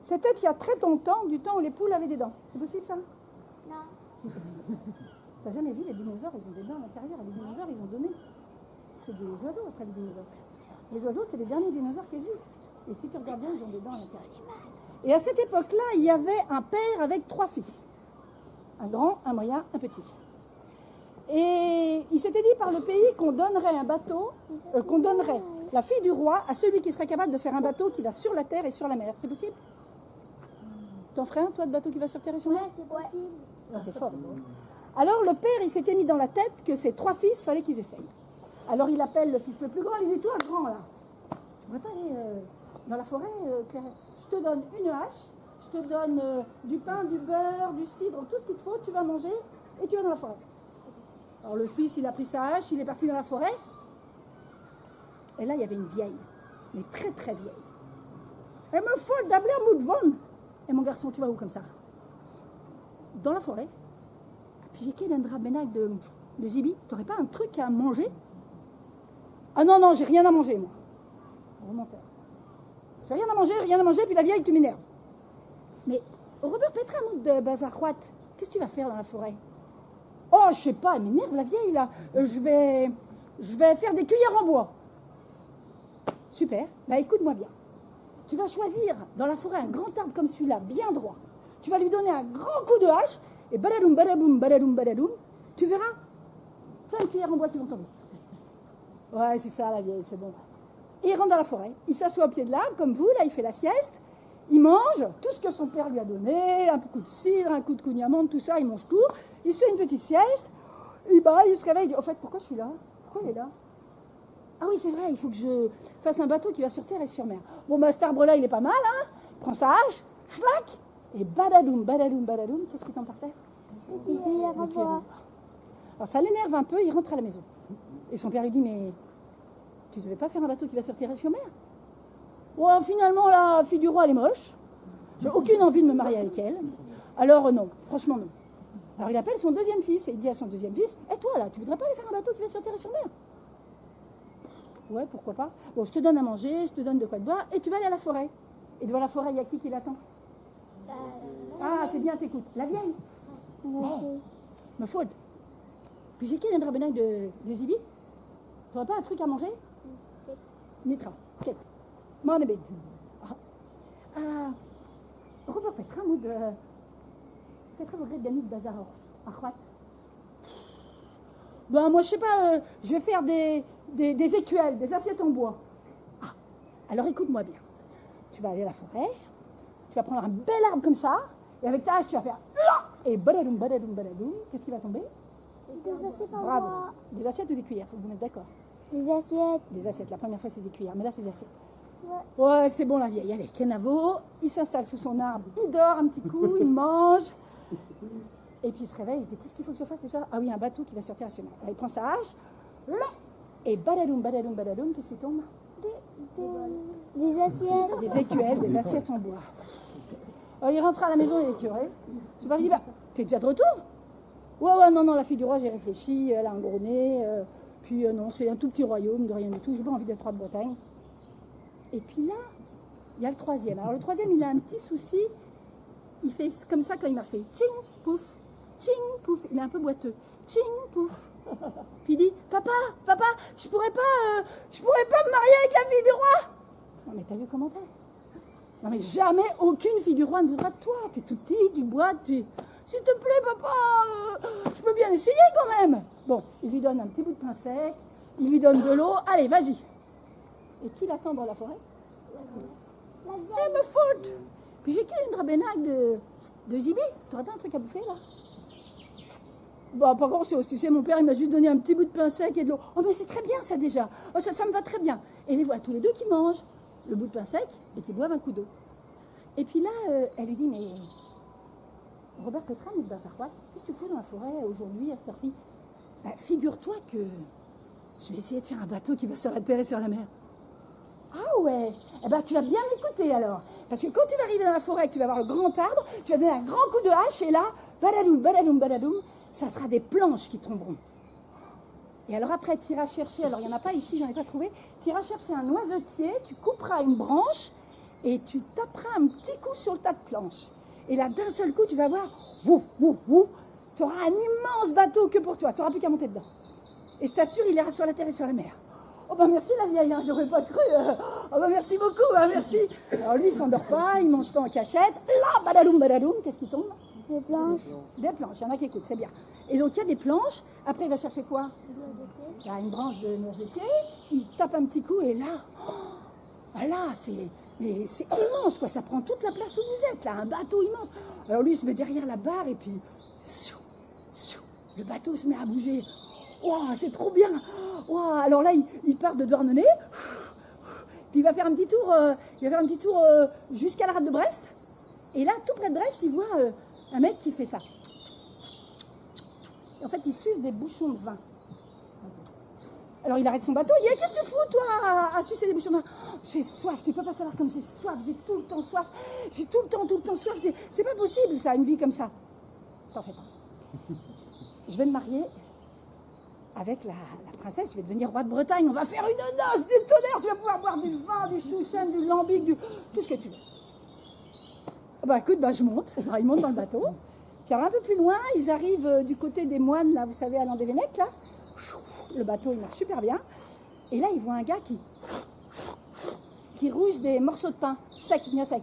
C'était il y a très longtemps, du temps où les poules avaient des dents. C'est possible ça? Non. T'as jamais vu les dinosaures, ils ont des dents à l'intérieur. Les dinosaures, ils ont donné. C'est des oiseaux après les dinosaures. Les oiseaux, c'est les derniers dinosaures qui existent. Et si tu regardes bien, ils ont des dents à l'intérieur. Et à cette époque-là, il y avait un père avec 3 fils. Un grand, un moyen, un petit. Et il s'était dit par le pays qu'on donnerait un bateau, qu'on donnerait la fille du roi à celui qui serait capable de faire un bateau qui va sur la terre et sur la mer. C'est possible? T'en ferais un, toi, de bateau qui va sur terre et sur la mer? C'est possible. Ah, t'es fort. Alors le père, il s'était mis dans la tête que ses 3 fils, fallait qu'ils essayent. Alors il appelle le fils le plus grand, il dit: toi, grand là, tu pourrais pas aller dans la forêt, Claire? Je te donne une hache, je te donne du pain, du beurre, du cidre, tout ce qu'il te faut, tu vas manger et tu vas dans la forêt. Alors le fils, il a pris sa hache, il est parti dans la forêt. Et là, il y avait une vieille, mais très très vieille. Elle me faut d'abler un bout de vent. Et mon garçon, tu vas où comme ça? Dans la forêt. Puis j'ai qu'un drap bénac de Zibi. T'aurais pas un truc à manger? Ah non, non, j'ai rien à manger, moi. Remonteur. J'ai rien à manger, puis la vieille, tu m'énerves. Mais Robert Petramout de Bazarouat, qu'est-ce que tu vas faire dans la forêt? Oh, je sais pas, elle m'énerve, la vieille, là. Je vais faire des cuillères en bois. Super. Bah, écoute-moi bien. Tu vas choisir dans la forêt un grand arbre comme celui-là, bien droit. Tu vas lui donner un grand coup de hache, et badadoum, badaboum, badadoum, badadoum, tu verras plein de cuillères en bois qui vont tomber. Ouais, c'est ça, la vieille, c'est bon. Et il rentre dans la forêt. Il s'assoit au pied de l'arbre, comme vous, là, il fait la sieste. Il mange tout ce que son père lui a donné, un coup de cidre, un coup de cougnamande, tout ça, il mange tout. Il se fait une petite sieste. Il se réveille, il dit: au fait, pourquoi je suis là? Pourquoi il est là? Ah oui, c'est vrai, il faut que je fasse un bateau qui va sur terre et sur mer. Bon, bah, cet arbre-là, il est pas mal, hein? Il prend sa hache, clac, et badadoum, badadoum, badadoum, qu'est-ce qui tombe par terre? Il fait la revoir. Alors ça l'énerve un peu, il rentre à la maison. Et son père lui dit: mais tu devais pas faire un bateau qui va sur terre et sur mer? Oh, finalement, la fille du roi, elle est moche. J'ai aucune envie de me marier avec elle. Alors non, franchement non. Alors il appelle son deuxième fils et il dit à son deuxième fils: et toi là, tu voudrais pas aller faire un bateau qui va sur terre et sur mer? Ouais, pourquoi pas. Bon, je te donne à manger, je te donne de quoi te boire, et tu vas aller à la forêt. Et devant la forêt, il y a qui l'attend? Ah, c'est bien, t'écoutes. La vieille. Me faute. Puis j'ai qui un drabenac de Zibi? Tu n'auras pas un truc à manger? Nitra, quête. Monébé. Robert Petramout de Petramout de Bazarov. À Croate. Ben, moi, je sais pas, je vais faire des écuelles, des assiettes en bois. Ah, alors écoute-moi bien. Tu vas aller à la forêt, tu vas prendre un bel arbre comme ça, et avec ta hache, tu vas faire et badadoum, badadoum, badadoum. Qu'est-ce qui va tomber? Des assiettes en Bravo. bois. Des assiettes ou des cuillères, faut vous mettre d'accord. Des assiettes. Des assiettes. La première fois, c'est des cuillères, mais là, c'est des assiettes. Ouais. Ouais, c'est bon, la vieille. Allez, Kenavo, il s'installe sous son arbre, il dort un petit coup, il mange. Et puis il se réveille, il se dit: qu'est-ce qu'il faut que je fasse déjà? Ah oui, un bateau qui va sortir à ce moment. Alors, il prend sa hache, là, et badadoum, badadoum, badadoum, qu'est-ce qui tombe? Des assiettes. Des écuelles, des assiettes en bois. Alors, il rentre à la maison, il est écœuré. Son père lui dit: bah, t'es déjà de retour? Ouais, non, la fille du roi, j'ai réfléchi, elle a un gros nez, puis non, c'est un tout petit royaume, de rien du tout, j'ai pas envie d'être roi de Bretagne. Et puis là, il y a le troisième. Alors le troisième, il a un petit souci, il fait comme ça quand il marche, fait tching, pouf, il est un peu boiteux, tching, pouf. Puis il dit: papa, je pourrais pas me marier avec la fille du roi? Non mais t'as vu comment t'es? Non mais jamais aucune fille du roi ne voudra de toi, t'es tout petit, tu boites, s'il te plaît papa, je peux bien essayer quand même. Bon, il lui donne un petit bout de pain sec, il lui donne de l'eau, allez vas-y. Et qui l'attend dans la forêt? Elle me faute. Puis j'ai qu'une drabénac de Zibi. T'aurais pas un truc à bouffer là? Bon, pas grand chose, tu sais, mon père il m'a juste donné un petit bout de pain sec et de l'eau. Oh mais c'est très bien ça déjà, oh, ça me va très bien. Et les voilà tous les deux qui mangent le bout de pain sec et qui boivent un coup d'eau. Et puis là, elle lui dit: mais Robert Petramout de Bazarouat, qu'est-ce que tu fais dans la forêt aujourd'hui à cette heure-ci? Bah, figure-toi que je vais essayer de faire un bateau qui va sur la terre et sur la mer. Ah ouais, eh ben tu vas bien m'écouter alors. Parce que quand tu vas arriver dans la forêt, tu vas voir le grand arbre, tu vas donner un grand coup de hache et là, badadoum, badadoum, badadoum, ça sera des planches qui tomberont. Et alors après, tu iras chercher, alors il n'y en a pas ici, j'en ai pas trouvé, tu iras chercher un noisetier, tu couperas une branche et tu taperas un petit coup sur le tas de planches. Et là, d'un seul coup, tu vas voir, ouf, ouf, ouf, tu auras un immense bateau que pour toi. Tu n'auras plus qu'à monter dedans. Et je t'assure, il ira sur la terre et sur la mer. Oh ben merci la vieille, hein, j'aurais pas cru. Oh ben merci beaucoup, merci. Alors lui, il s'endort pas, il mange pas en cachette. Là, badaloum, qu'est-ce qui tombe? Des planches. Des planches, il y en a qui écoutent, c'est bien. Et donc il y a des planches, après il va chercher quoi? Il y a une branche de noisetier, il tape un petit coup et là, là c'est immense quoi, ça prend toute la place où vous êtes, là, un bateau immense. Alors lui il se met derrière la barre et puis le bateau se met à bouger. Wow, c'est trop bien. Wow, alors là il part de Douarnenez, puis il va faire un petit tour, jusqu'à la rade de Brest. Et là, tout près de Brest, il voit un mec qui fait ça. Et en fait, il suce des bouchons de vin. Alors, il arrête son bateau, il dit « Qu'est-ce que tu fous, toi, à sucer des bouchons de vin ?»« J'ai soif, tu peux pas savoir comme j'ai soif, j'ai tout le temps soif, j'ai tout le temps soif, c'est pas possible, ça, une vie comme ça. » T'en fais pas. Je vais me marier avec la princesse, je vais devenir roi de Bretagne, on va faire une noce du tonnerre, tu vas pouvoir boire du vin, du chouchen, du lambic, tout ce que tu veux. Bah écoute, je monte. Alors, ils montent dans le bateau. Puis alors, un peu plus loin, ils arrivent du côté des moines, là, vous savez, à Landévennec, là. Le bateau, il marche super bien. Et là, ils voient un gars qui rouge des morceaux de pain, secs, bien secs.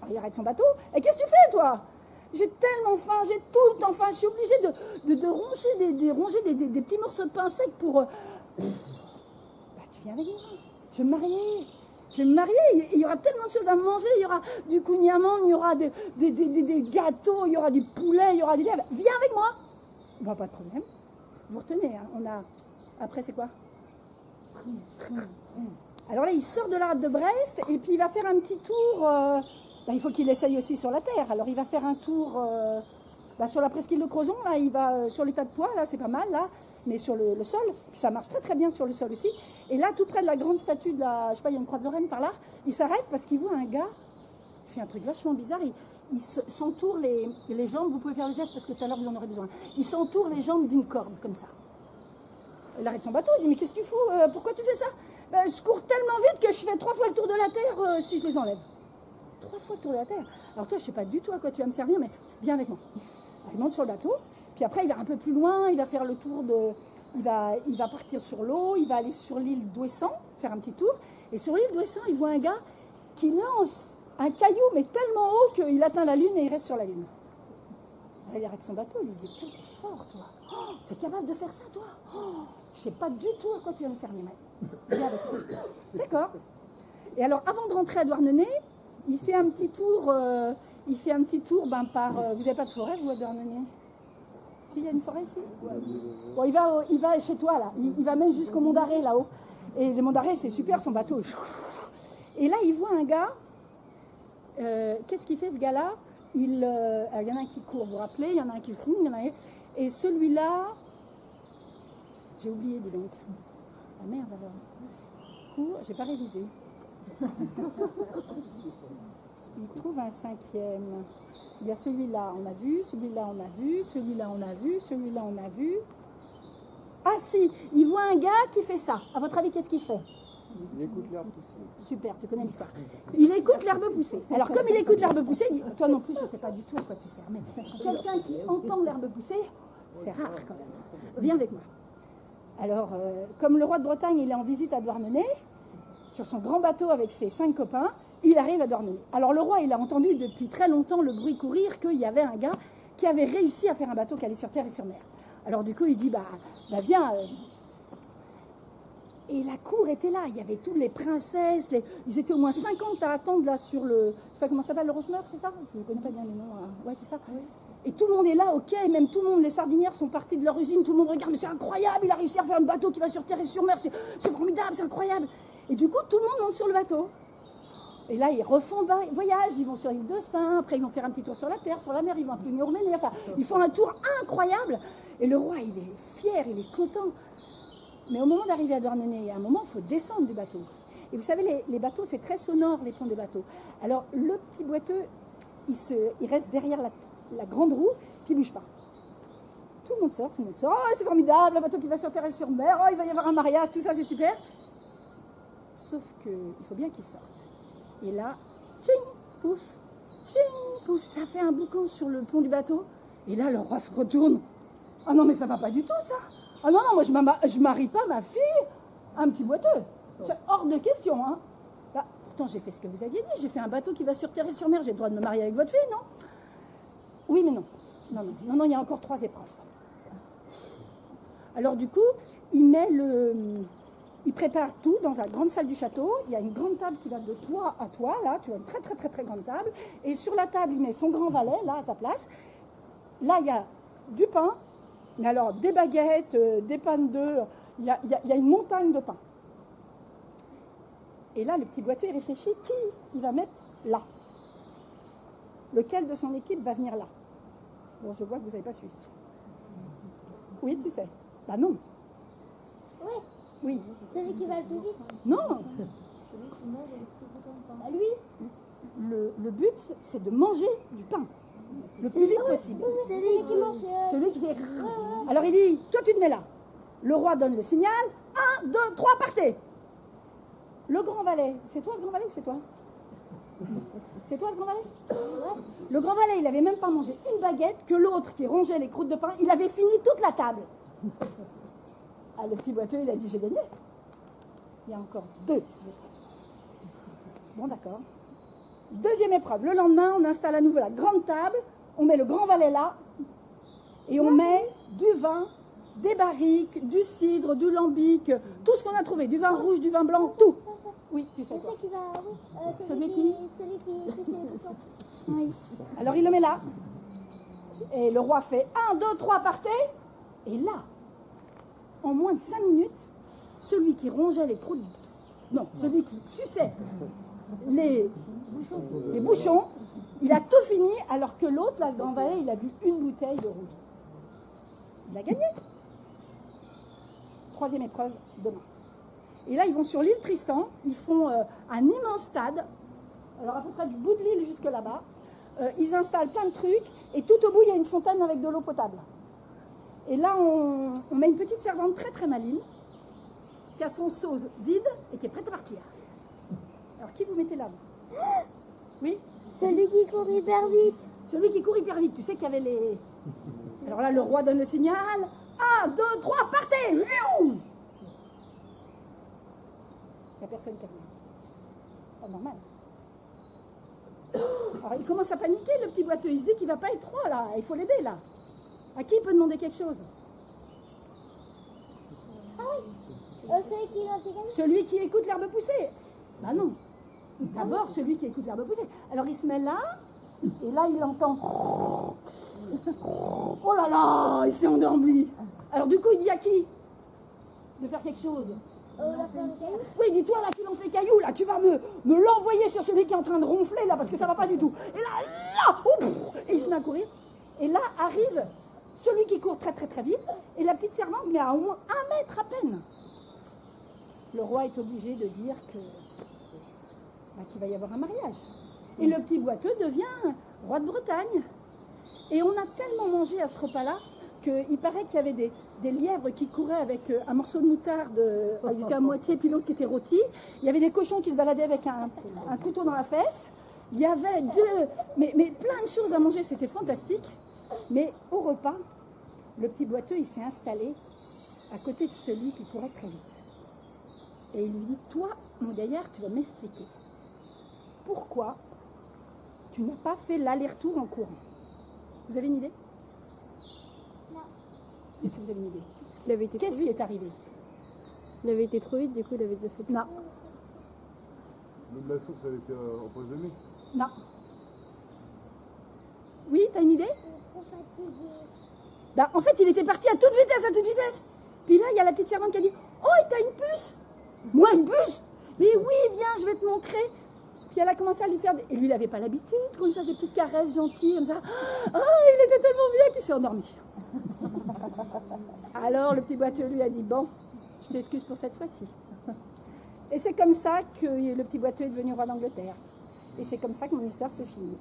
Alors, il arrête son bateau. Et qu'est-ce que tu fais, toi? J'ai tellement faim, j'ai tout le temps faim. Je suis obligée de ronger des petits morceaux de pain secs pour... tu viens avec moi. Je vais me marier. Je vais me marier, il y aura tellement de choses à manger, il y aura du kouign-amann, il y aura des gâteaux, il y aura du poulet, il y aura du lièvre. Viens avec moi. Bon, pas de problème. Vous retenez, hein, Après, c'est quoi? Alors là, il sort de la rade de Brest, et puis il va faire un petit tour... il faut qu'il essaye aussi sur la terre. Alors il va faire un tour sur la presqu'île de Crozon, là, il va sur les tas de pois, là, c'est pas mal, là, mais sur le sol, puis ça marche très très bien sur le sol aussi. Et là, tout près de la grande statue de la, je sais pas, il y a une croix de Lorraine par là, il s'arrête parce qu'il voit un gars, il fait un truc vachement bizarre, il s'entoure les jambes, vous pouvez faire le geste parce que tout à l'heure vous en aurez besoin, il s'entoure les jambes d'une corde, comme ça. Il arrête son bateau, il dit, mais qu'est-ce que tu fous, pourquoi tu fais ça? Je cours tellement vite que je fais 3 fois le tour de la terre si je les enlève. 3 fois le tour de la terre. Alors toi, je sais pas du tout à quoi tu vas me servir, mais viens avec moi. Alors, il monte sur le bateau, puis après il va un peu plus loin, il va faire le tour de... Il va partir sur l'eau, il va aller sur l'île d'Ouessant, faire un petit tour, et sur l'île d'Ouessant, il voit un gars qui lance un caillou, mais tellement haut qu'il atteint la lune et il reste sur la lune. Alors, il arrête son bateau, il lui dit, putain, t'es fort, toi. Oh, t'es capable de faire ça, toi? Oh, je sais pas du tout à quoi tu vas me servir, mais viens avec moi. D'accord. Et alors, avant de rentrer à Douarnenez, il fait un petit tour, par... vous n'avez pas de forêt, vous, à Douarnenez? S'il y a une forêt ici? Bon, il va chez toi, là. Il va même jusqu'au Mont d'Arrée, là-haut. Et le Mont d'Arrée, c'est super, son bateau. Et là, il voit un gars. Qu'est-ce qu'il fait, ce gars-là? Il y en a un qui court, vous vous rappelez? Il y en a un qui court, il y en a un... Et celui-là... J'ai oublié, dis donc. Ah merde, alors. Court, j'ai pas révisé. Il trouve un 5e. Il y a celui-là, on a vu, celui-là, on a vu, celui-là, on a vu, celui-là, on a vu. Ah si, il voit un gars qui fait ça. À votre avis, qu'est-ce qu'il fait? Il écoute l'herbe pousser. Super, tu connais l'histoire. Il écoute l'herbe pousser. Alors, comme il écoute l'herbe pousser, il dit, toi non plus, je ne sais pas du tout à quoi tu sers, mais quelqu'un qui entend l'herbe pousser, c'est rare quand même. Viens avec moi. Alors, comme le roi de Bretagne, il est en visite à Douarnenez, sur son grand bateau avec ses 5 copains, il arrive à Douarnenez. Alors le roi, il a entendu depuis très longtemps le bruit courir qu'il y avait un gars qui avait réussi à faire un bateau qui allait sur terre et sur mer. Alors du coup, il dit, viens. Et la cour était là, il y avait toutes les princesses, ils étaient au moins 50 à attendre là sur le... Je sais pas comment ça s'appelle, le Rosmer, c'est ça? Je ne connais pas bien les noms. Ouais, c'est ça. Oui. Et tout le monde est là, ok, même tout le monde, les sardinières sont partis de leur usine, tout le monde regarde, mais c'est incroyable, il a réussi à faire un bateau qui va sur terre et sur mer, c'est formidable, c'est incroyable. Et du coup, tout le monde monte sur le bateau. Et là, ils refont voyage, ils vont sur l'île de Saint, après ils vont faire un petit tour sur la terre, sur la mer, ils vont un peu Nourméné, enfin, ils font un tour incroyable. Et le roi, il est fier, il est content. Mais au moment d'arriver à Douarnenez, à un moment, il faut descendre du bateau. Et vous savez, les bateaux, c'est très sonore, les ponts des bateaux. Alors, le petit boiteux, il reste derrière la grande roue, puis il ne bouge pas. Tout le monde sort. Oh, c'est formidable, le bateau qui va sur terre et sur mer, oh, il va y avoir un mariage, tout ça, c'est super. Sauf qu'il faut bien qu'il sorte. Et là, tching, pouf, tching, ça fait un boucan sur le pont du bateau. Et là, le roi se retourne. Ah non, mais ça va pas du tout, ça. Ah non, non, moi, je marie pas ma fille à un petit boiteux. C'est hors de question, hein. Bah, pourtant, j'ai fait ce que vous aviez dit. J'ai fait un bateau qui va sur terre et sur mer. J'ai le droit de me marier avec votre fille, non? Oui, mais non. Non, non, non, non, il y a encore 3 épreuves. Alors, du coup, il prépare tout dans la grande salle du château. Il y a une grande table qui va de toi à toi, là. Tu as une très, très, très, très grande table. Et sur la table, il met son grand valet, là, à ta place. Là, il y a du pain. Mais alors, des baguettes, des pains d'œufs. Il y a une montagne de pain. Et là, le petit boiteux, il réfléchit. Qui il va mettre là? Lequel de son équipe va venir là? Bon, je vois que vous n'avez pas suivi. Oui, tu sais. Bah non. Oui. Oui. Celui qui va le plus vite. Non. Bah, lui. Le but, c'est de manger du pain. Le plus vite possible. Celui qui mange. Celui qui fait... Alors il dit, toi tu te mets là. Le roi donne le signal. 1, 2, 3, partez. Le grand valet. C'est toi le grand valet ou c'est toi? C'est toi le grand valet? Le grand valet, il n'avait même pas mangé une baguette que l'autre qui rongeait les croûtes de pain. Il avait fini toute la table. Ah, le petit boiteux, il a dit, j'ai gagné. Il y a encore 2 épreuves. Bon, d'accord. 2e épreuve. Le lendemain, on installe à nouveau la grande table. On met le grand valet là. Et on met du vin, des barriques, du cidre, du lambic, tout ce qu'on a trouvé. Du vin rouge, du vin blanc, tout. Oui, tu sais quoi. Celui qui va. Celui qui Oui. Alors, il le met là. Et le roi fait 1, 2, 3, partez. Et là, en moins de 5 minutes, celui qui rongeait les croûtes, non, celui qui suçait les bouchons, il a tout fini, alors que l'autre, là, dans le valet, il a bu une bouteille de rouge. Il a gagné. 3e épreuve, demain. Et là, ils vont sur l'île Tristan, ils font un immense stade, alors à peu près du bout de l'île jusque là-bas. Ils installent plein de trucs, et tout au bout, il y a une fontaine avec de l'eau potable. Et là, on met une petite servante très très maligne, qui a son seau vide et qui est prête à partir. Alors, qui vous mettez là, vous? Oui? Celui qui court hyper vite. Celui qui court hyper vite. Tu sais qu'il y avait les... Alors là, le roi donne le signal. 1, 2, 3, partez! Il n'y a personne qui arrive. Pas normal. Alors, il commence à paniquer, le petit boiteux. Il se dit qu'il ne va pas être roi, là. Il faut l'aider, là. À qui il peut demander quelque chose? Ah oui. Celui qui va te gagner. Celui qui écoute l'herbe pousser. Ben non. D'abord, celui qui écoute l'herbe pousser. Alors, il se met là, et là, il entend... Oh là là, il s'est endormi. Alors, du coup, il dit à qui de faire quelque chose? Oui, dis-toi, là, qui lance les cailloux, là, tu vas me l'envoyer sur celui qui est en train de ronfler, là, parce que ça va pas du tout. Et là, et il se met à courir. Et là, arrive celui qui court très, très, très vite, et la petite servante, mais à au moins 1 mètre à peine. Le roi est obligé de dire qu'il va y avoir un mariage. Et le petit boiteux devient roi de Bretagne. Et on a tellement mangé à ce repas-là qu'il paraît qu'il y avait des lièvres qui couraient avec un morceau de moutarde, ils étaient à moitié, puis l'autre qui était rôti. Il y avait des cochons qui se baladaient avec un couteau dans la fesse. Il y avait mais plein de choses à manger, c'était fantastique. Mais au repas, le petit boiteux, il s'est installé à côté de celui qui courait très vite. Et il lui dit, toi, mon gaillard, tu vas m'expliquer. Pourquoi tu n'as pas fait l'aller-retour en courant? Vous avez une idée? Non. Est-ce que vous avez une idée? Parce qu'il avait été trop Qu'est-ce qui vite. est arrivé? Il avait été trop vite, du coup, il avait déjà fait. Non, Même la source, elle était empoisonnée. non. Oui, t'as une idée? Trop fatigué. Bah, en fait, il était parti à toute vitesse. Puis là, il y a la petite servante qui a dit, oh, t'as une puce? Moi, une puce? Mais oui, viens, je vais te montrer. Puis elle a commencé à lui faire... Et lui, il n'avait pas l'habitude qu'on lui fasse des petites caresses gentilles, comme ça. Oh, il était tellement bien qu'il s'est endormi. Alors, le petit boiteux lui a dit, bon, je t'excuse pour cette fois-ci. Et c'est comme ça que le petit boiteux est devenu roi d'Angleterre. Et c'est comme ça que mon histoire se finit.